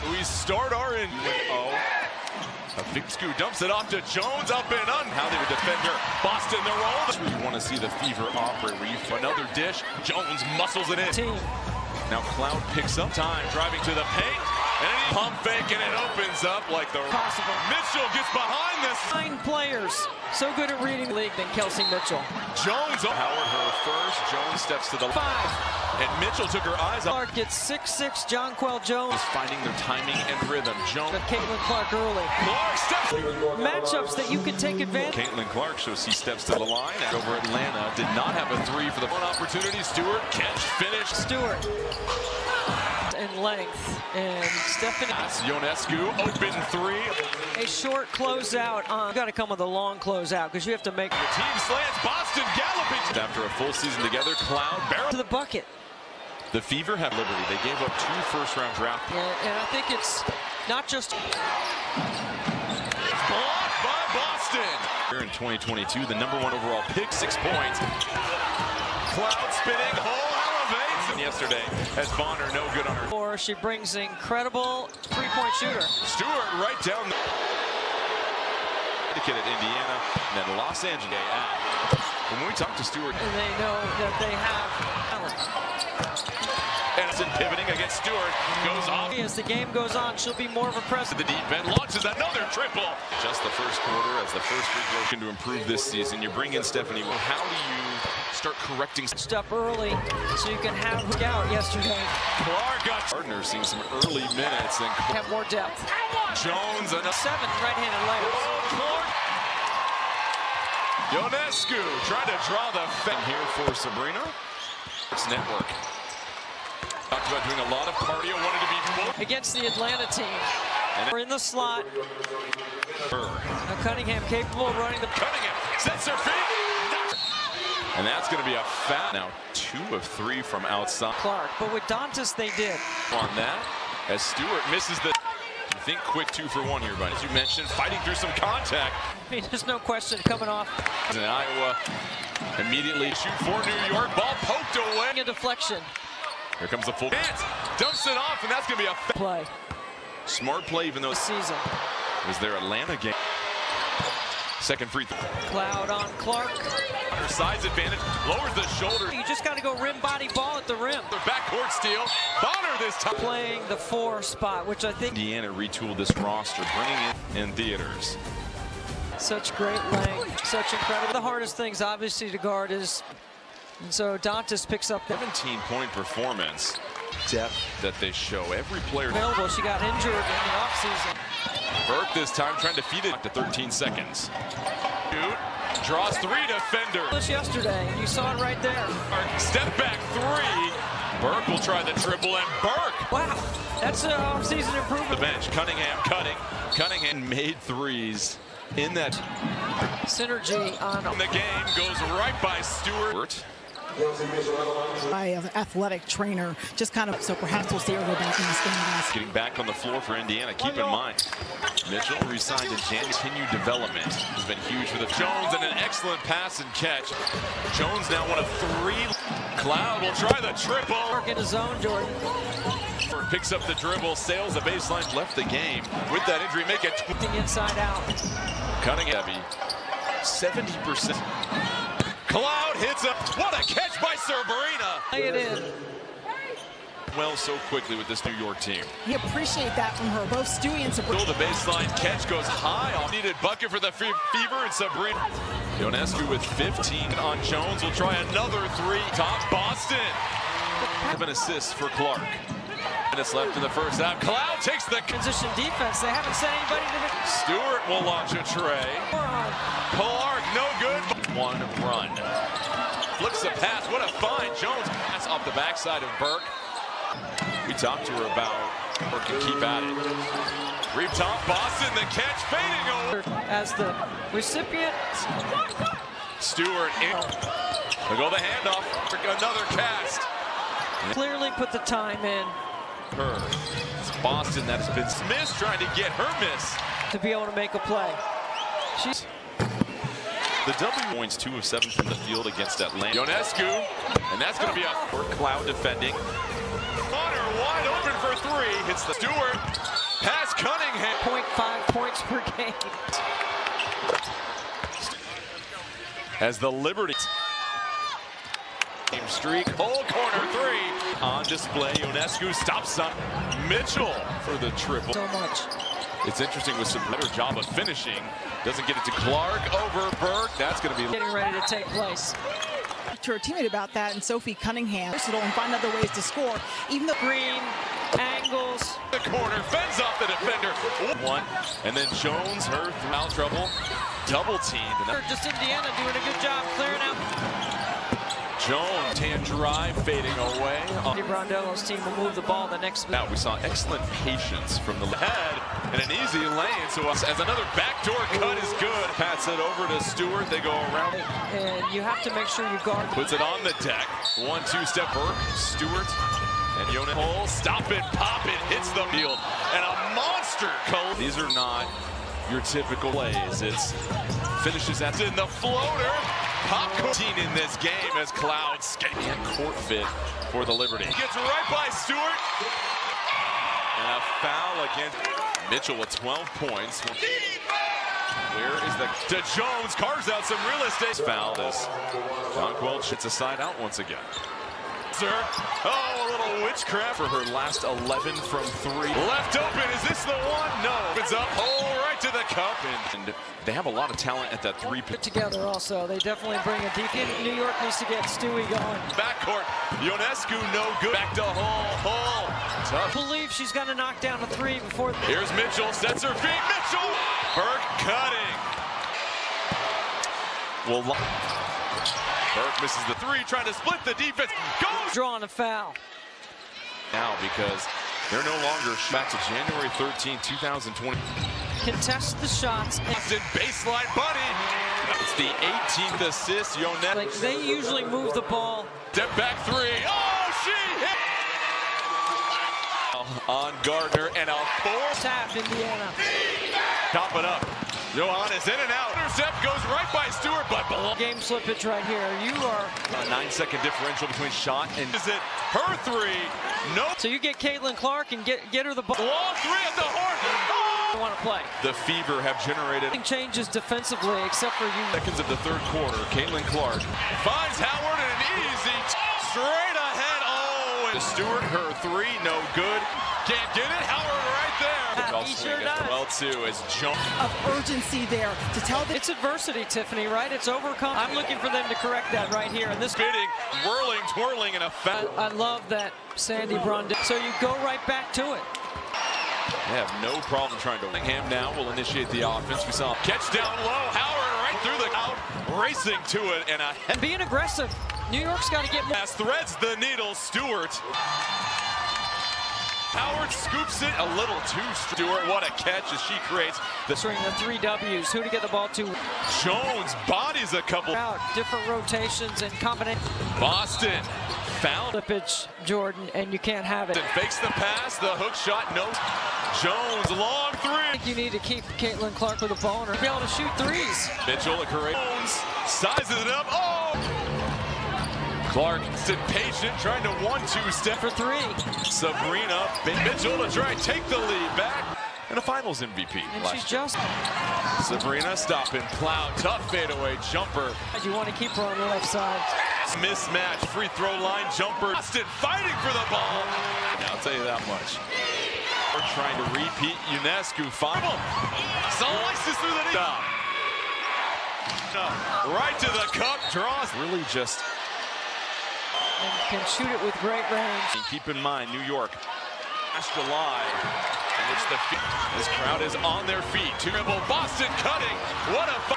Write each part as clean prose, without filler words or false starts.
And we start our in. Wnbahighlightstoday dumps it off to Jones, up and un. How they would defend her. Boston, the roll. That's where you want to see the fever operate. Where you another dish. Jones muscles it in. Now Cloud picks up time, driving to the paint. And he pump fake, and it opens up like the possible. Mitchell gets behind this. 9 players. So good at reading the league than Kelsey Mitchell. Jones, Howard her first. Jones steps to the 5. And Mitchell took her eyes off. Clark gets 6'6". Jonquel Jones is finding their timing and rhythm. Jones. Caitlin Clark early. Clark steps. Matchups that you can take advantage. Caitlin Clark shows he steps to the line. And over Atlanta did not have a 3 for the one opportunity. Stewart catch finish. Stewart in length, and Stephanie. Ionescu open 3. A short closeout on. You got to come with a long closeout because you have to make. The team slants. Boston galloping. After a full season together, Cloud barrel to the bucket. The Fever have liberty. They gave up 2 first-round draft. And I think it's not just blocked by Boston. Here in 2022, the #1 overall pick, 6 points. Cloud spinning, hole elevates. And yesterday, as Bonner, no good on her. Or she brings an incredible 3-point shooter. Stewart right down the. At Indiana, and then Los Angeles. When we talk to Stewart, and they know that they have talent. And it's pivoting against Stewart, goes off. As the game goes on, she'll be more of a presence. The deep end launches another triple. Just the first quarter as the first free throw to improve this season. You bring in Stephanie. Well, how do you start correcting stuff early so you can have hook out yesterday? Clark got Gardner seeing some early minutes and have more depth. Jones another 7 right-handed layups. Clark. Ionescu trying to draw the here for Sabrina. It's network. Talked about doing a lot of cardio, wanted to be more against the Atlanta team. We're in the slot. Now Cunningham capable of running the. Cunningham sets her feet. And that's going to be a foul. Now 2 of 3 from outside. Clark, but with Dantas they did. On that, as Stewart misses the. I think quick 2 for 1 here, but as you mentioned, fighting through some contact. I mean, there's no question coming off. In Iowa, immediately shoot for New York. Ball poked away. A deflection. Here comes the full dance. Dumps it off, and that's going to be a play. Smart play, even though season was their Atlanta game. Second free throw. Cloud on Clark. Her size advantage, lowers the shoulder. You just got to go rim body ball at the rim. Backcourt steal. Bonner this time. Playing the 4 spot, which I think. Indiana retooled this roster, bringing it in theaters. Such great length, such incredible. The hardest things, obviously, to guard is. And so Dantas picks up the 17-point performance. Depth that they show. Every player available. She got injured in the offseason. Burke this time trying to feed it to 13 seconds. Shoot. Draws 3 defenders. Yesterday, and you saw it right there. Step back 3. Burke will try the triple, and Burke. Wow, that's an offseason improvement. The bench, Cunningham cutting. Cunningham made 3s in that synergy on. The game goes right by Stewart. By an athletic trainer, just kind of, so perhaps we'll see her go back in the standings. Getting back on the floor for Indiana. Keep in mind, Mitchell re-signed in January. Continued development has been huge for the Jones, and an excellent pass and catch. Jones now 1 of 3. Cloud will try the triple. Work in his zone, Jordan. Picks up the dribble, sails the baseline, left the game. With that injury, make it inside out. Cunningham, 70%. Cloud hits up. What a catch by Sabrina. Lay it in. Well, so quickly with this New York team. We appreciate that from her. Both Stewie and Sabrina. The baseline catch goes high. Needed bucket for the Fever, and Sabrina. Ionescu with 15 on Jones. Will try another 3. Top Boston. 7 assists for Clark. Minutes left in the first half. Cloud takes the transition defense. They haven't sent anybody to the. Stewart will launch a tray. Clark, no good. 1 run. Flips the pass. What a find. Jones pass off the backside of Burke. We talked to her about Burke can keep at it. Top Boston, the catch fading over. As the recipient. Stewart in. They go the handoff. Another cast. Clearly put the time in. It's Boston that has been Smith trying to get her miss. To be able to make a play. She's the W points 2 of 7 from the field against Atlanta. Ionescu, and that's going to be a Cloud defending. Bonner wide open for three. Hits the Stewart. Pass Cunningham. 0.5 points per game. As the Liberty game streak, whole corner three on display. Ionescu stops on Mitchell for the triple. So much. It's interesting with some better job of finishing. Doesn't get it to Clark over Burke. That's going to be Getting ready to take place. To her teammate about that, and Sophie Cunningham versatile and find other ways to score, even though Green, angles. the corner, fends off the defender. One, and then Jones, her foul trouble, double teamed. And Just Indiana doing a good job clearing out. Jones, hand drive, fading away. Brondello's team will move the ball the next. Now we saw excellent patience from the head and an easy lane. So as another backdoor cut is good. Pass it over to Stewart. They go around. And you have to make sure you guard. Puts it on the deck. 1-2 step Burke, Stewart, and Yona Hole. Stop it, pop it, hits the field. And a monster cone. These are not your typical plays. It's finishes that's in the floater. Popcorn in this game as Cloud skate and court fit for the Liberty. Gets right by Stewart. And a foul against Mitchell with 12 points. Where is the to Jones, carves out some real estate. Foul as John Quelch hits a side out once again. Oh, a little witchcraft for her last 11 from three. Left open, is this the one? No. Opens up, hole right to the cup. And they have a lot of talent at that three. Put together also. They definitely bring a defense. New York needs to get Stewie going. Backcourt, Ionescu no good. Back to Hole. Tough. I believe she's going to knock down a three before. Here's Mitchell, sets her feet. Mitchell! Burke cutting. Well, Burke misses the three, trying to split the defense. Goes! Drawing a foul. Now because they're no longer back to January 13, 2020. Contest the shots. Austin baseline bunny. It's the 18th assist. Ionescu. Like they usually move the ball. Step back three. Oh, she hit! On Gardner and a fourth. Tap, Indiana. Top it up. Johannes in and out. Intercept goes right by Stewart, but below. Game slippage right here. You are. A 9-second differential between shot and is it her three? No. So you get Caitlin Clark and get her the ball. Long three at the horn. Oh! Want to play. The Fever have generated Changes defensively, except for you. seconds of the third quarter. Caitlin Clark finds Howard and an easy straight ahead. Oh, and Stewart, her three, no good. Can't get it. Howard right there. He sure does. Well, too, as Jones. of urgency there to tell them. It's adversity, Tiffany, right? It's overcome. I'm looking for them to correct that right here. And this Spitting, whirling, twirling, and a foul. I love that, Sandy Brundle. So you go right back to it. They have no problem trying to. Cunningham now will initiate the offense. We saw catch down low. Howard right through the out, racing to it, and a Being aggressive. New York's got to get more. pass threads the needle. Stewart. Howard scoops it a little too. Stewart, what a catch as she creates the String the 3 W's. Who to get the ball to? Jones bodies a couple. Out different rotations and combination. Boston found Slippage, Jordan, and you can't have it. and fakes the pass. The hook shot, no. Jones long I three. think you need to keep Caitlin Clark with a ball and be able to shoot threes. Mitchell, a great Jones sizes it up. Oh! Clark stood patient, trying to 1-2 step For three. Sabrina Mitchell to try and take the lead back. And a finals MVP And last she's year. just. Sabrina stopping, Cloud, tough fadeaway jumper. You want to keep her on the left side. Mismatch, free throw line jumper. Boston fighting for the ball. I'll tell you that much. We're trying to repeat Ionescu final. Slices through the knee. Right to the cup, draws. Really just. And can shoot it with great range. And keep in mind, New York, last July, in which this crowd is on their feet. Dribble, Boston cutting. What a fight.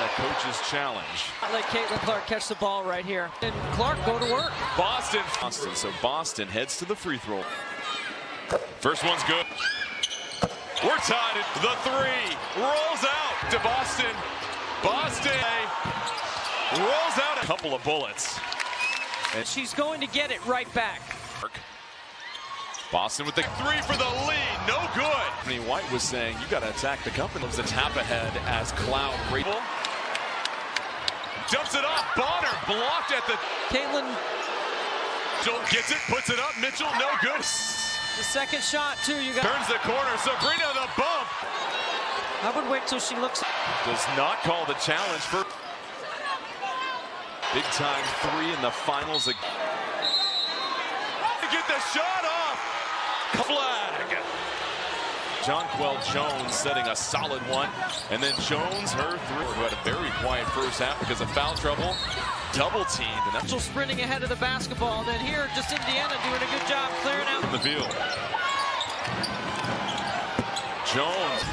A coach's challenge. I let Caitlin Clark catch the ball right here. And Clark go to work. Boston. So Boston heads to the free throw. First one's good. We're tied. The three rolls out to Boston. Boston rolls out a couple of bullets. And she's going to get it right back. Boston with the three for the lead. No good. Anthony White was saying, you got to attack the company. It was a tap ahead as Cloud jumps it off. Bonner blocked at the. Caitlin Mitchell gets it, puts it up. Mitchell, no good. The second shot, too. You got Turns the corner. Sabrina, the bump. I would wait till she looks. Does not call the challenge for big time three in the finals. Get the shot off. Flag. Jonquel Jones setting a solid one. And then Jones, her three, who had a very quiet first half because of foul trouble. Double teamed. And that's Mitchell sprinting ahead of the basketball. Then here, just Indiana doing a good job clearing out in the field. Jones.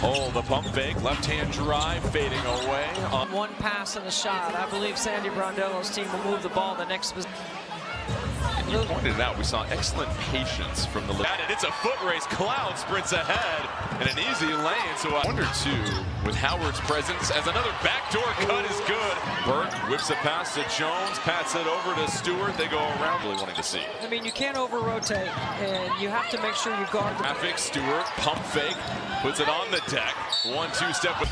Oh, the pump fake, left-hand drive, fading away. One pass and a shot. I believe Sandy Brondello's team will move the ball the next position. And you pointed it out, we saw excellent patience from the lead. It's a foot race. Cloud sprints ahead and an easy lane. So I wonder, too, with Howard's presence, as another backdoor cut is good. Burke whips a pass to Jones, pats it over to Stewart. They go around, really wanting to see. I mean, you can't over-rotate, and you have to make sure you guard the traffic. Stewart, pump fake, puts it on the deck. 1-2 step with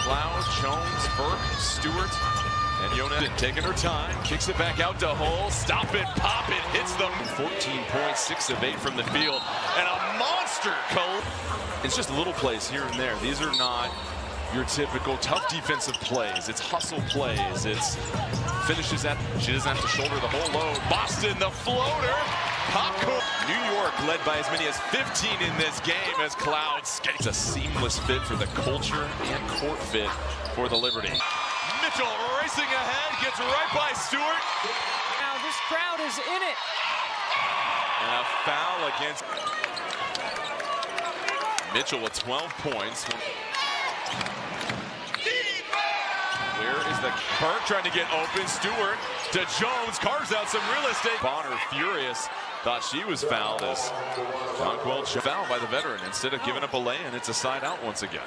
Cloud, Jones, Burke, Stewart. And Yonette taking her time, kicks it back out to Hull, stop it, pop it, hits them. 14 points, 6 of 8 from the field, and a monster goal. It's just little plays here and there. These are not your typical tough defensive plays. It's hustle plays. It's finishes that she doesn't have to shoulder the whole load. Boston, the floater, popcorn. New York led by as many as 15 in this game as Clouds. It's a seamless fit for the culture and court fit for the Liberty. Mitchell racing ahead, gets right by Stewart. Now this crowd is in it. And a foul against Mitchell with 12 points. Where is the Burke trying to get open? Stewart to Jones, carves out some real estate. Bonner furious, thought she was fouled as Jonquel fouled by the veteran instead of giving up a lay, and it's a side out once again.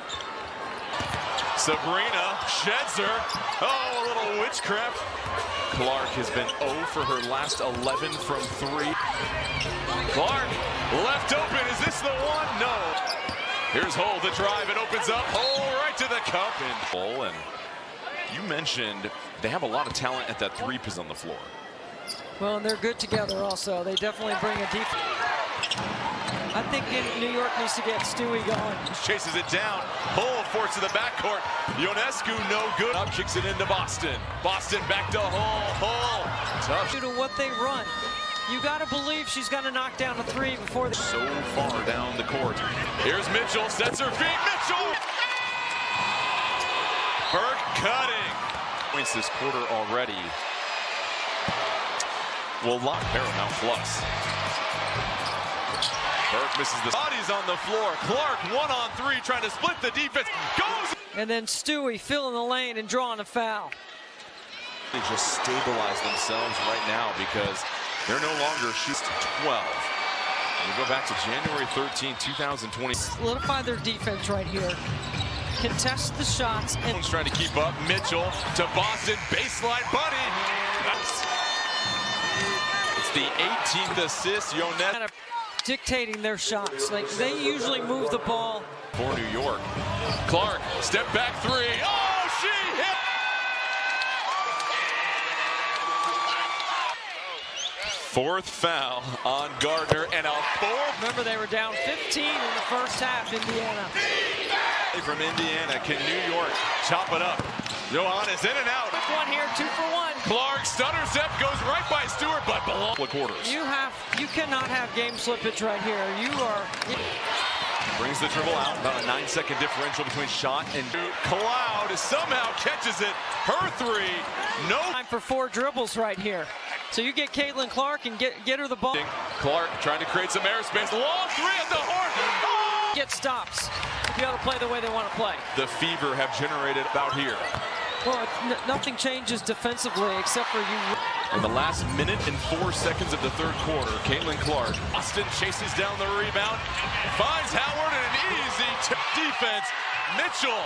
Sabrina sheds her. Oh, a little witchcraft. Clark has been 0 for her last 11 from 3. Clark left open. Is this the one? No. Here's Hull, the drive. It opens up. Hull right to the cup. And you mentioned they have a lot of talent at that 3 position on the floor. Well, and they're good together also. They definitely bring a defense. I think New York needs to get Stewie going. Chases it down. Hull forced to the backcourt. Ionescu no good. Up kicks it into Boston. Boston back to Hull. Hull. Tough. Due to what they run. You got to believe she's going to knock down a 3 before. So far down the court. Here's Mitchell. Sets her feet. Mitchell. Burke cutting. Points this quarter already. Will lock Paramount Plus. Burke misses the bodies on the floor. Clark 1-on-3 trying to split the defense. Goes. And then Stewie filling the lane and drawing a foul. They just stabilize themselves right now because they're no longer shooting 12. And we go back to January 13, 2020. Solidify their defense right here. Contest the shots. And trying to keep up. Mitchell to Boston. Baseline bunny. It's the 18th assist. Yonette dictating their shots. Like they usually move the ball. For New York. Clark, step back 3. Oh, she hit. Fourth foul on Gardner and a 4th. Remember, they were down 15 in the first half, Indiana. From Indiana, can New York chop it up? Johannes in and out. Quick one here, 2 for 1. Clark, stutter step, goes right by Stewart, but below the quarters. You cannot have game slippage right here. You are. Brings the dribble out, about a 9-second differential between shot and Cloud somehow catches it. Her 3, no time for 4 dribbles right here. So you get Caitlin Clark and get her the ball. Clark trying to create some airspace. Long 3 at the horn. Oh! Get stops. You got to play the way they want to play. The Fever have generated about here. Well, nothing changes defensively except for you. In the last minute and 4 seconds of the third quarter, Caitlin Clark. Austin chases down the rebound, finds Howard in an easy defense. Mitchell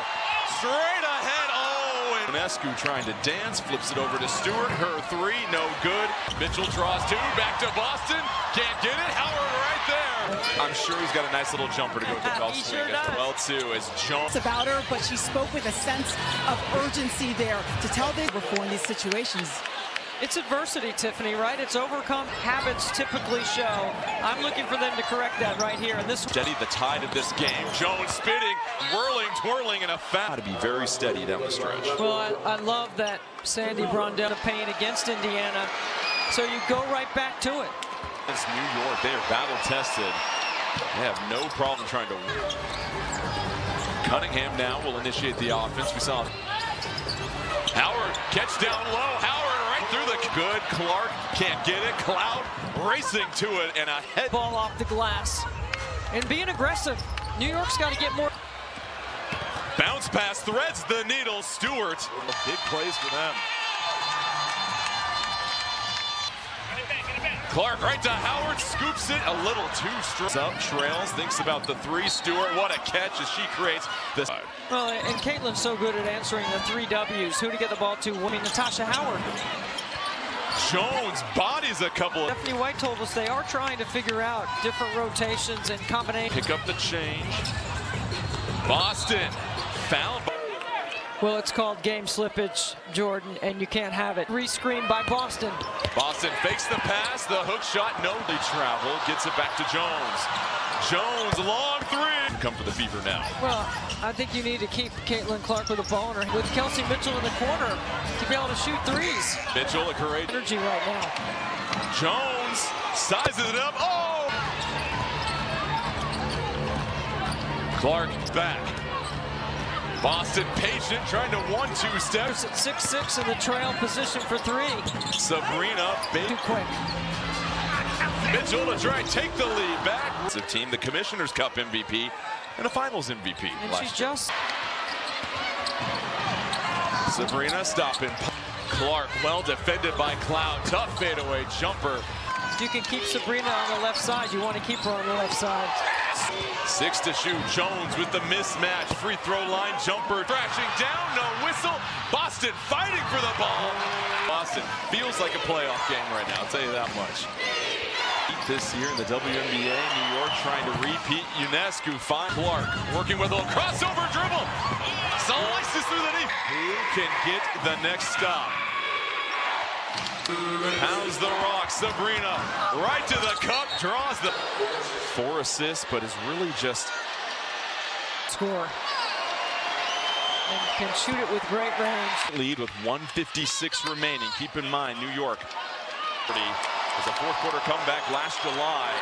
straight ahead. Oh, and Ionescu trying to dance, flips it over to Stewart. Her 3, no good. Mitchell draws 2, back to Boston. Can't get it. Howard right there. I'm sure he's got a nice little jumper to go with the golf swing as well, too, as Jones. It's about her, but she spoke with a sense of urgency there to tell them before in these situations. It's adversity, Tiffany, right? It's overcome. Habits typically show. I'm looking for them to correct that right here. And this Steady the tide of this game. Jones spinning, whirling, twirling, and a foul. To be very steady down the stretch. Well, I love that Sandy Brundell the pain against Indiana. So you go right back to it. It's New York. They are battle tested. They have no problem trying to. Cunningham now will initiate the offense. We saw Howard catch down low. Howard right through the good. Clark can't get it. Cloud racing to it and a head ball off the glass and being aggressive. New York's got to get more. Bounce pass threads the needle. Stewart. Big plays for them. Clark right to Howard, scoops it a little too strong. Up, trails, thinks about the three. Stewart, what a catch as she creates this. Well, and Caitlin's so good at answering the 3 W's. Who to get the ball to? I mean, Natasha Howard. Jones bodies a couple. Stephanie White told us they are trying to figure out different rotations and combinations. Pick up the change. Boston fouled. Well, it's called game slippage, Jordan, and you can't have it. Rescreen by Boston. Boston fakes the pass, the hook shot, no travel, gets it back to Jones. Jones, long three. Come for the Fever now. Well, I think you need to keep Caitlin Clark with a ball in her, with Kelsey Mitchell in the corner to be able to shoot threes. Mitchell, a courageous energy right now. Jones sizes it up. Oh! Clark back. Boston patient, trying to 1-2 steps. At 6'6" in the trail position for 3. Sabrina, too quick. Mitchell to try and take the lead back. It's a team, the Commissioner's Cup MVP and a Finals MVP. And she just. Sabrina stopping. Clark well defended by Cloud. Tough fadeaway jumper. You can keep Sabrina on the left side. You want to keep her on the left side. 6 to shoot. Jones with the mismatch. Free throw line jumper. Crashing down. No whistle. Boston fighting for the ball. Boston feels like a playoff game right now. I'll tell you that much. This year in the WNBA, New York trying to repeat. UNESCO finds Clark working with a little crossover dribble. Slices through the knee. Who can get the next stop? Pounds the rock. Sabrina right to the cup, draws the 4 assists, but is really just score and can shoot it with great range. Lead with 1:56 remaining. Keep in mind, New York was a fourth quarter comeback last July,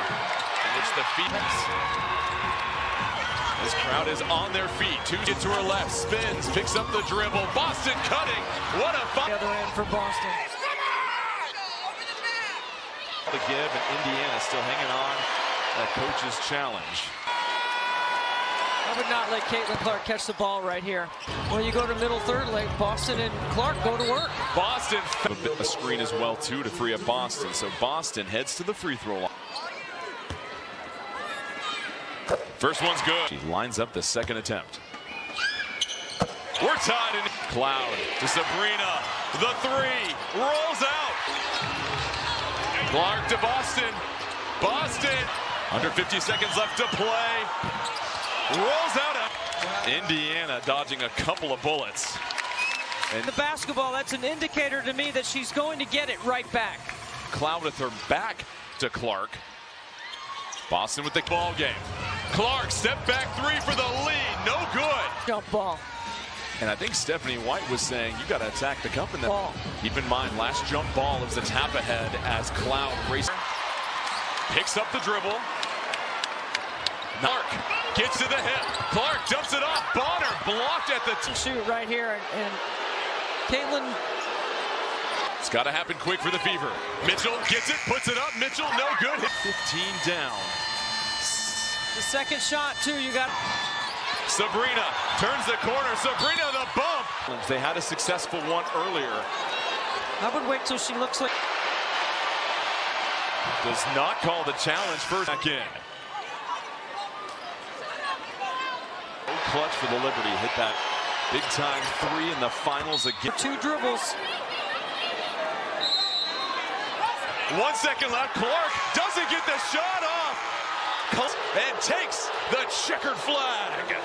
in which the Phoenix. This crowd is on their feet. 2 get to her left, spins, picks up the dribble. Boston cutting. What a fight! The other end for Boston. To give, and Indiana still hanging on that coach's challenge. I would not let Caitlin Clark catch the ball right here. Well, you go to middle third lane, Boston and Clark go to work. Boston a screen as well too to free up Boston. So Boston heads to the free throw line. First one's good. She lines up the second attempt. We're tied in. Cloud to Sabrina. The 3 rolls out. Clark to Boston. Boston. Under 50 seconds left to play. Rolls out. Indiana dodging a couple of bullets. And the basketball, that's an indicator to me that she's going to get it right back. Cloud with her back to Clark. Boston with the ball game. Clark, step back 3 for the lead. No good. Jump ball. And I think Stephanie White was saying, you got to attack the cup in that ball. Keep in mind, last jump ball is the tap ahead as Cloud races. Picks up the dribble. Clark gets to the hip. Clark dumps it off. Bonner blocked at the shoot right here. And Caitlin. It's got to happen quick for the Fever. Mitchell gets it, puts it up. Mitchell, no good. 15 down. The second shot, too. You got. Sabrina turns the corner. Sabrina the bump. They had a successful one earlier. I would wait till she looks like. Does not call the challenge first back in. Clutch for the Liberty. Hit that big time 3 in the finals again. 2 dribbles. 1 second left. Clark doesn't get the shot off. And takes the checkered flag.